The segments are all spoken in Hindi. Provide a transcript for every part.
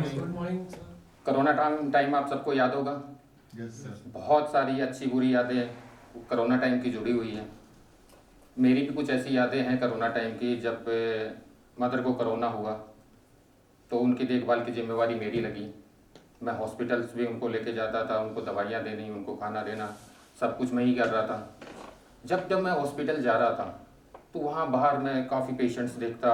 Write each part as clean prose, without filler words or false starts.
Morning sir. कोरोना टाइम आप सबको याद होगा। Yes sir. बहुत सारी अच्छी बुरी यादें कोरोना टाइम की जुड़ी हुई हैं। मेरी भी कुछ ऐसी यादें हैं कोरोना टाइम की। जब मदर को कोरोना हुआ तो उनकी देखभाल की जिम्मेवारी मेरी लगी। मैं हॉस्पिटल्स भी उनको लेके जाता था, उनको दवाइयाँ देनी, उनको खाना देना, सब कुछ मैं ही कर रहा था। जब मैं हॉस्पिटल जा रहा था तो वहाँ बाहर मैं काफ़ी पेशेंट्स देखता।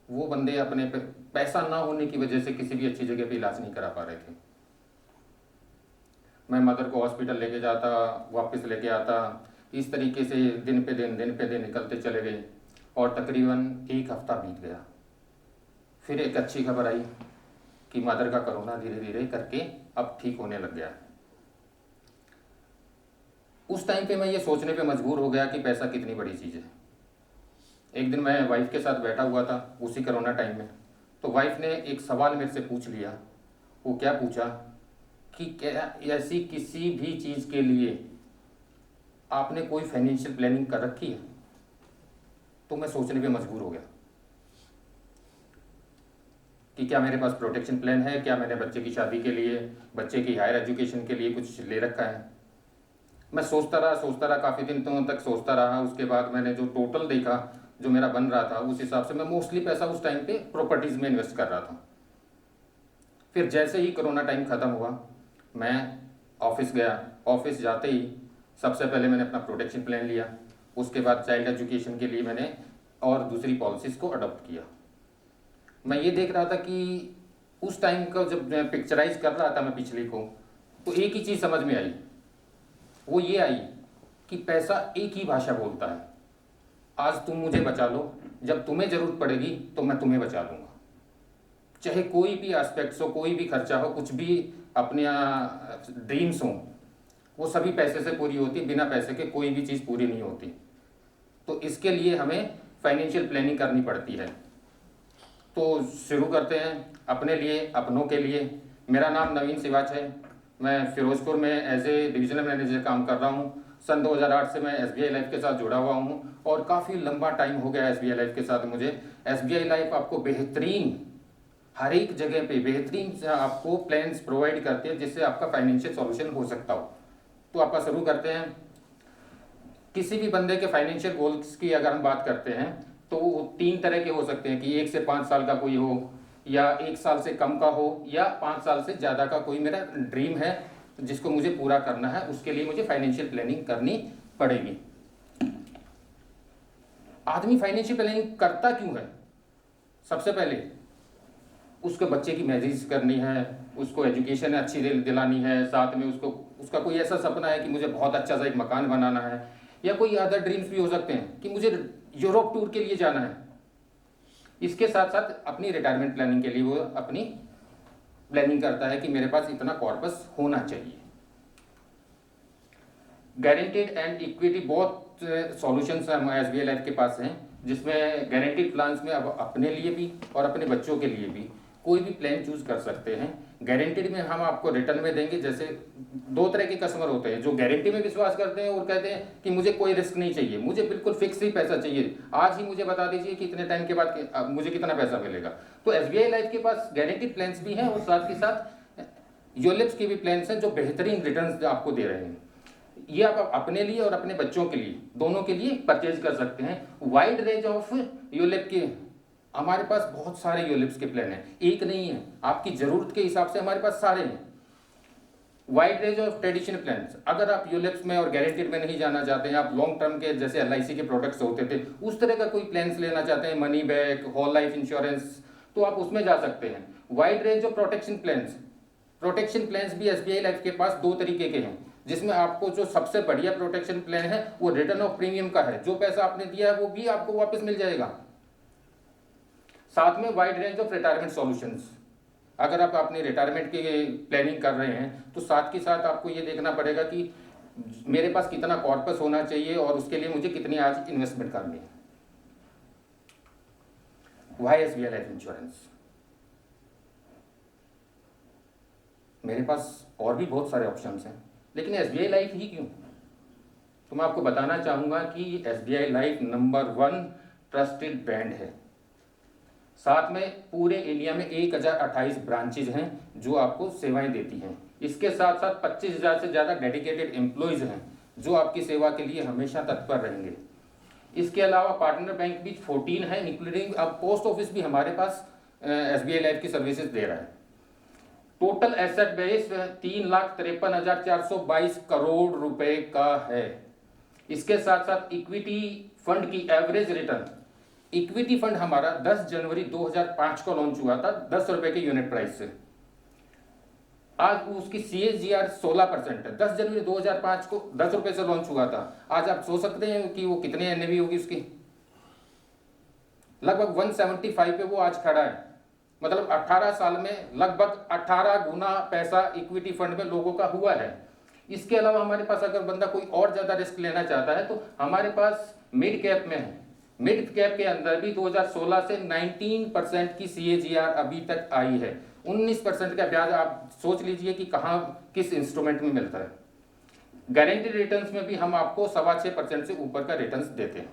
वो बंदे अपने पैसा ना होने की वजह से किसी भी अच्छी जगह पे इलाज नहीं करा पा रहे थे। मैं मदर को हॉस्पिटल लेके जाता, वापस लेके आता, इस तरीके से दिन पे दिन निकलते चले गए और तकरीबन एक हफ्ता बीत गया। फिर एक अच्छी खबर आई कि मदर का कोरोना धीरे धीरे करके अब ठीक होने लग गया। उस टाइम पे मैं ये सोचने पे मजबूर हो गया कि पैसा कितनी बड़ी चीज़ है। एक दिन मैं वाइफ के साथ बैठा हुआ था उसी कोरोना टाइम में, तो वाइफ ने एक सवाल मेरे से पूछ लिया। वो क्या पूछा कि क्या ऐसी किसी भी चीज़ के लिए आपने कोई फाइनेंशियल प्लानिंग कर रखी है? तो मैं सोचने पे मजबूर हो गया कि क्या मेरे पास प्रोटेक्शन प्लान है, क्या मैंने बच्चे की शादी के लिए, बच्चे की हायर एजुकेशन के लिए कुछ ले रखा है। मैं सोचता रहा काफ़ी दिन तक सोचता रहा। उसके बाद मैंने जो टोटल देखा जो मेरा बन रहा था, उस हिसाब से मैं मोस्टली पैसा उस टाइम पे प्रॉपर्टीज़ में इन्वेस्ट कर रहा था। फिर जैसे ही कोरोना टाइम ख़त्म हुआ, मैं ऑफिस गया। ऑफिस जाते ही सबसे पहले मैंने अपना प्रोटेक्शन प्लान लिया। उसके बाद चाइल्ड एजुकेशन के लिए मैंने और दूसरी पॉलिसीज़ को अडॉप्ट किया। मैं ये देख रहा था कि उस टाइम का जब मैं पिक्चराइज कर रहा था मैं पिछली को, तो एक ही चीज़ समझ में आई। वो ये आई कि पैसा एक ही भाषा बोलता है। आज तुम मुझे बचा लो, जब तुम्हें ज़रूरत पड़ेगी तो मैं तुम्हें बचा लूँगा। चाहे कोई भी एस्पेक्ट्स हो, कोई भी खर्चा हो, कुछ भी अपने ड्रीम्स हों, वो सभी पैसे से पूरी होती। बिना पैसे के कोई भी चीज़ पूरी नहीं होती। तो इसके लिए हमें फाइनेंशियल प्लानिंग करनी पड़ती है। तो शुरू करते हैं अपने लिए, अपनों के लिए। मेरा नाम नवीन सिवाच है। मैं फिरोजपुर में एज ए डिविजनल मैनेजर काम कर रहा हूँ। सन 2008 से मैं SBI लाइफ के साथ जुड़ा हुआ हूँ और काफ़ी लंबा टाइम हो गया SBI लाइफ के साथ मुझे। SBI लाइफ आपको बेहतरीन, हर एक जगह पे बेहतरीन आपको प्लान्स प्रोवाइड करती है जिससे आपका फाइनेंशियल सॉल्यूशन हो सकता हो। तो आपका शुरू करते हैं। किसी भी बंदे के फाइनेंशियल गोल्स की अगर हम बात करते हैं तो वो 3 तरह के हो सकते हैं कि 1 से 5 साल का कोई हो, या 1 साल से कम का हो, या 5 साल से ज़्यादा का कोई मेरा ड्रीम है जिसको मुझे पूरा करना है। उसके लिए मुझे फाइनेंशियल प्लानिंग करनी पड़ेगी। आदमी फाइनेंशियल प्लानिंग करता क्यों है? सबसे पहले उसके बच्चे की मैरिज करनी है, उसको एजुकेशन अच्छी दिलानी है, साथ में उसका कोई ऐसा सपना है कि मुझे बहुत अच्छा सा एक मकान बनाना है, या कोई अदर ड्रीम्स भी हो सकते हैं कि मुझे यूरोप टूर के लिए जाना है। इसके साथ साथ अपनी रिटायरमेंट प्लानिंग के लिए वो अपनी प्लानिंग करता है कि मेरे पास इतना कॉर्पस होना चाहिए। गारंटीड एंड इक्विटी बहुत सॉल्यूशंस SBI लाइफ के पास हैं, जिसमें गारंटीड प्लान्स में अब अपने लिए भी और अपने बच्चों के लिए भी कोई भी प्लान चूज कर सकते हैं। गारंटीड में हम आपको रिटर्न में देंगे। जैसे 2 तरह के कस्टमर होते हैं, जो गारंटी में विश्वास करते हैं और कहते हैं कि मुझे कोई रिस्क नहीं चाहिए, मुझे बिल्कुल फिक्स ही पैसा चाहिए, आज ही मुझे बता दीजिए कि इतने टाइम के बाद मुझे कितना पैसा मिलेगा। तो SBI लाइफ के पास गारंटीड प्लान्स भी हैं और साथ के साथ यूलिप्स के भी प्लान्स हैं जो बेहतरीन रिटर्न आपको दे रहे हैं। ये आप अपने लिए और अपने बच्चों के लिए, दोनों के लिए परचेज कर सकते हैं। वाइड रेंज ऑफ यूलिप के हमारे पास बहुत सारे यूलिप्स के प्लान हैं, एक नहीं है, आपकी ज़रूरत के हिसाब से हमारे पास सारे हैं। Wide range of traditional plans. अगर आप यूलिप्स में और गारंटीड में नहीं जाना चाहते हैं, आप लॉन्ग टर्म के जैसे LIC के प्रोडक्ट्स होते थे उस तरह का कोई प्लान्स लेना चाहते हैं, money back, whole life insurance, तो आप उसमें जा सकते हैं। Wide range of protection plans. Protection plans भी SBI लाइफ के पास 2 तरीके के हैं, जिसमें आपको जो सबसे बढ़िया प्रोटेक्शन प्लान है वो रिटर्न ऑफ प्रीमियम का है। जो पैसा आपने दिया है वो भी आपको वापस मिल जाएगा। साथ में wide range of retirement solutions. अगर आप अपनी रिटायरमेंट की प्लानिंग कर रहे हैं तो साथ के साथ आपको ये देखना पड़ेगा कि मेरे पास कितना कॉर्पस होना चाहिए और उसके लिए मुझे कितनी आज इन्वेस्टमेंट करनी है। Why SBI life insurance? मेरे पास और भी बहुत सारे ऑप्शंस हैं, लेकिन SBI लाइफ ही क्यों? तो मैं आपको बताना चाहूँगा कि SBI life number 1 trusted brand है। साथ में पूरे इंडिया में 1028 ब्रांचेज हैं जो आपको सेवाएं देती हैं। इसके साथ साथ 25,000 से ज़्यादा डेडिकेटेड एम्प्लॉयज़ हैं जो आपकी सेवा के लिए हमेशा तत्पर रहेंगे। इसके अलावा पार्टनर बैंक भी 14 है, इंक्लूडिंग अब पोस्ट ऑफिस भी हमारे पास SBI लाइफ की सर्विसेज दे रहा है। टोटल एसेट बेस 3,53,422 करोड़ रुपए का है। इसके साथ साथ इक्विटी फंड की एवरेज रिटर्न, इक्विटी फंड हमारा 10 जनवरी 2005 को लॉन्च हुआ था 10 रुपए के यूनिट प्राइस से। आज उसकी CAGR 16% है। 10 जनवरी 2005 को 10 रुपए से लॉन्च हुआ था। आज आप सोच सकते हैं कि वो कितने NAV होगी उसकी, लगभग 175 पे वो आज खड़ा है। मतलब 18 साल में लगभग 18 गुना पैसा इक्विटी फंड में लोगों का हुआ है। इसके अलावा हमारे पास अगर बंदा कोई और ज़्यादा रिस्क लेना चाहता है तो हमारे पास मिड कैप में है। मिड कैप के अंदर भी 2016 से 19% की CAGR अभी तक आई है। 19% का ब्याज आप सोच लीजिए कि कहाँ किस इंस्ट्रूमेंट में मिलता है। गारंटीड रिटर्न्स में भी हम आपको 6.25% से ऊपर का रिटर्न्स देते हैं।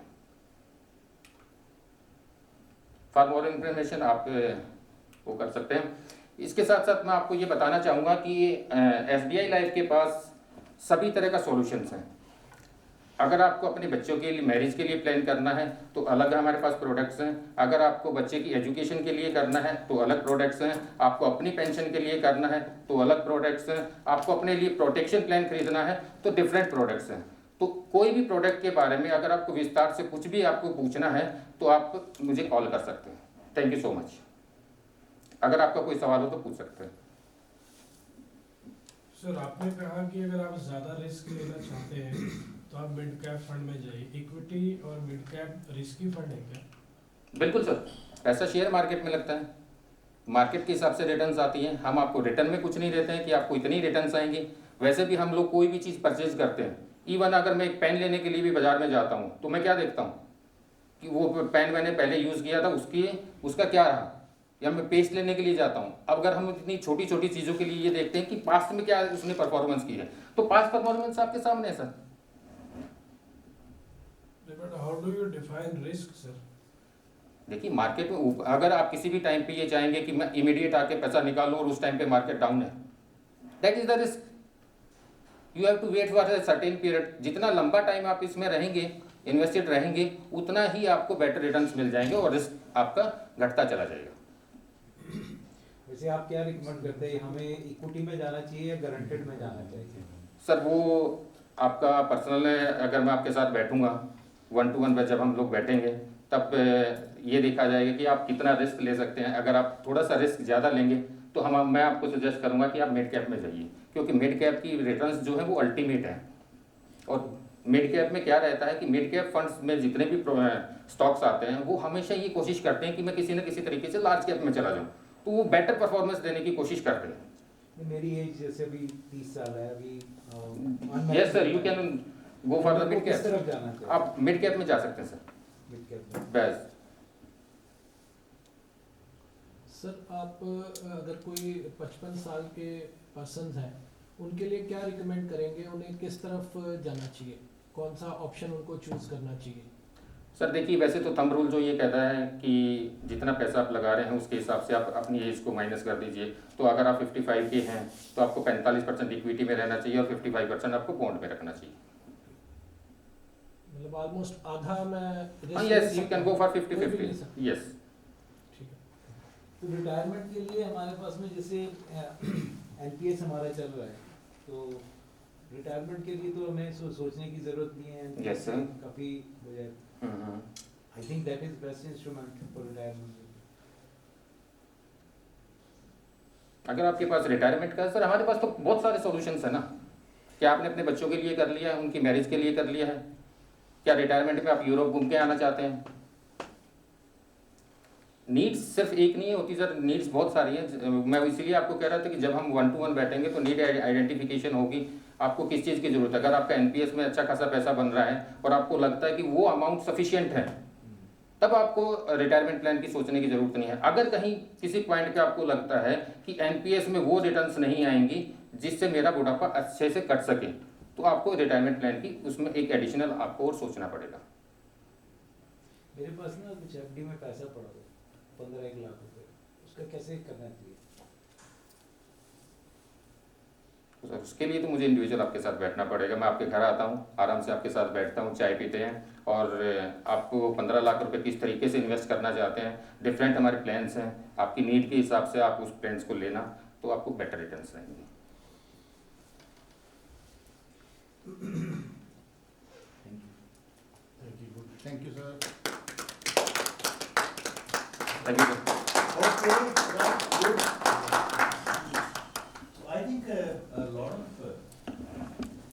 फॉर मोर इन्फॉर्मेशन आप वो कर सकते हैं। इसके साथ साथ मैं आपको ये बताना चाहूँगा कि SBI लाइफ के पास सभी तरह का सॉल्यूशंस हैं। अगर आपको अपने बच्चों के लिए मैरिज के लिए प्लान करना है तो अलग हमारे पास प्रोडक्ट्स हैं। अगर आपको बच्चे की एजुकेशन के लिए करना है तो अलग प्रोडक्ट्स हैं। आपको अपनी पेंशन के लिए करना है तो अलग प्रोडक्ट्स हैं। आपको अपने लिए प्रोटेक्शन प्लान खरीदना है तो डिफरेंट प्रोडक्ट्स हैं। तो कोई भी प्रोडक्ट के बारे में अगर आपको विस्तार से कुछ भी आपको पूछना है तो आप मुझे कॉल कर सकते हैं। Thank you so much. अगर आपका कोई सवाल हो तो पूछ सकते हैं। सर, आपने कहा कि अगर आप ज़्यादा रिस्क लेना चाहते हैं तो आप मिड कैप फंड में जाइए। इक्विटी और मिड कैप रिस्की फंड है क्या? बिल्कुल सर, पैसा शेयर मार्केट में लगता है, मार्केट के हिसाब से रिटर्न्स आती हैं। हम आपको रिटर्न में कुछ नहीं देते हैं कि आपको इतनी रिटर्न्स आएंगी। वैसे भी हम लोग कोई भी चीज़ परचेज करते हैं, इवन अगर मैं एक पेन लेने के लिए भी बाजार में जाता हूँ तो मैं क्या देखता हूँ कि वो पेन मैंने पहले यूज़ किया था उसका क्या रहा, या मैं पेस्ट लेने के लिए जाता हूँ। अब अगर हम इतनी छोटी छोटी चीज़ों के लिए ये देखते हैं कि पास्ट में क्या उसने परफॉर्मेंस की है, तो पास्ट परफॉर्मेंस आपके सामने है sir. But how do you define risk sir? देखिए, मार्केट में अगर आप किसी भी टाइम पे ये चाहेंगे कि मैं इमीडिएट आके पैसा निकाल लूँ और उस टाइम पे मार्केट डाउन है, that is the risk. You have to wait for a certain period. जितना लंबा टाइम आप इसमें रहेंगे, इन्वेस्टेड रहेंगे, उतना ही आपको बेटर रिटर्न्स मिल जाएंगे और रिस्क आपका घटता चला जाएगा। वैसे आप क्या रिकमेंड करते हैं, हमें इक्विटी में जाना चाहिए या गारंटेड में जाना चाहिए? सर वो आपका पर्सनल है। अगर मैं आपके साथ बैठूंगा 1 to 1 पर, जब हम लोग बैठेंगे तब ये देखा जाएगा कि आप कितना रिस्क ले सकते हैं। अगर आप थोड़ा सा रिस्क ज़्यादा लेंगे तो मैं आपको सजेस्ट करूंगा कि आप मिड कैप में जाइए, क्योंकि मिड कैप की रिटर्न्स जो है वो अल्टीमेट है। और मिड कैप में क्या रहता है कि मिड कैप फंड्स में जितने भी स्टॉक्स आते हैं वो हमेशा ये कोशिश करते हैं कि मैं किसी न किसी तरीके से लार्ज कैप में चला जाऊँ, तो वो बेटर परफॉर्मेंस देने की कोशिश करते हैं। मेरी एज जैसे अभी 30 साल है अभी। Yes sir, you can go for the mid किस तरफ कैप। जाना चाहिए? आप मिड कैप में जा सकते हैं सर, मिड कैप में। बस। सर, आप अगर कोई 55 साल के पर्सन हैं उनके लिए क्या रिकमेंड करेंगे? उन्हें किस तरफ जाना चाहिए, कौन सा ऑप्शन उनको चूज़ करना चाहिए? सर देखिए, वैसे तो थंब रूल जो ये कहता है कि जितना पैसा आप लगा रहे हैं उसके हिसाब से आप अपनी एज को माइनस कर दीजिए। तो अगर आप 55 के हैं तो आपको 45% इक्विटी में रहना चाहिए और 55% आपको बॉन्ड में रखना चाहिए। मतलब ऑलमोस्ट आधा मैं। हाँ, yes, you can go for 50-50। Yes. ठीक है। तो रिटायरमेंट के लिए हमारे पास में जैसे NPS हमारा चल रहा है, तो रिटायरमेंट के लिए तो हमें सोचने की जरूरत नहीं है। Yes sir. काफ़ी हो जाए। I think that is best instrument for retirement. अगर आपके पास रिटायरमेंट का, सर हमारे पास तो बहुत सारे सॉल्यूशंस है ना। क्या आपने अपने बच्चों के लिए कर लिया है, उनकी मैरिज के लिए कर लिया है? क्या रिटायरमेंट में आप यूरोप घूम के आना चाहते हैं? नीड्स सिर्फ एक नहीं होती सर, नीड्स बहुत सारी हैं। मैं इसीलिए आपको कह रहा था कि जब हम 1 to 1 बैठेंगे तो नीड आइडेंटिफिकेशन होगी। आपको किस चीज़ की ज़रूरत है? अगर आपका NPS में अच्छा खासा पैसा बन रहा है और आपको लगता है कि वो अमाउंट सफिशिएंट है, तब आपको रिटायरमेंट प्लान की सोचने की ज़रूरत नहीं है। अगर कहीं किसी पॉइंट पे आपको लगता है कि NPS में वो रिटर्न्स नहीं आएंगी जिससे मेरा बुढ़ापा अच्छे से कट सके, तो आपको रिटायरमेंट प्लान की उसमें एक एडिशनल आपको और सोचना पड़ेगा। मेरे पास ना कुछ FD में पैसा पड़ा हुआ है। 15-1 लाख रुपए, उसका कैसे करना चाहिए? तो सर उसके लिए तो मुझे इंडिविजुअल आपके साथ बैठना पड़ेगा। मैं आपके घर आता हूँ, आराम से आपके साथ बैठता हूँ, चाय पीते हैं और आपको 15 लाख रुपए किस तरीके से इन्वेस्ट करना चाहते हैं, डिफरेंट हमारे प्लान्स हैं, आपकी नीड के हिसाब से आप उस प्लान्स को लेना तो आपको बेटर रिटर्न्स रहेंगे। Thank you, sir. Thank you sir. Okay, right, good. So I think a lot of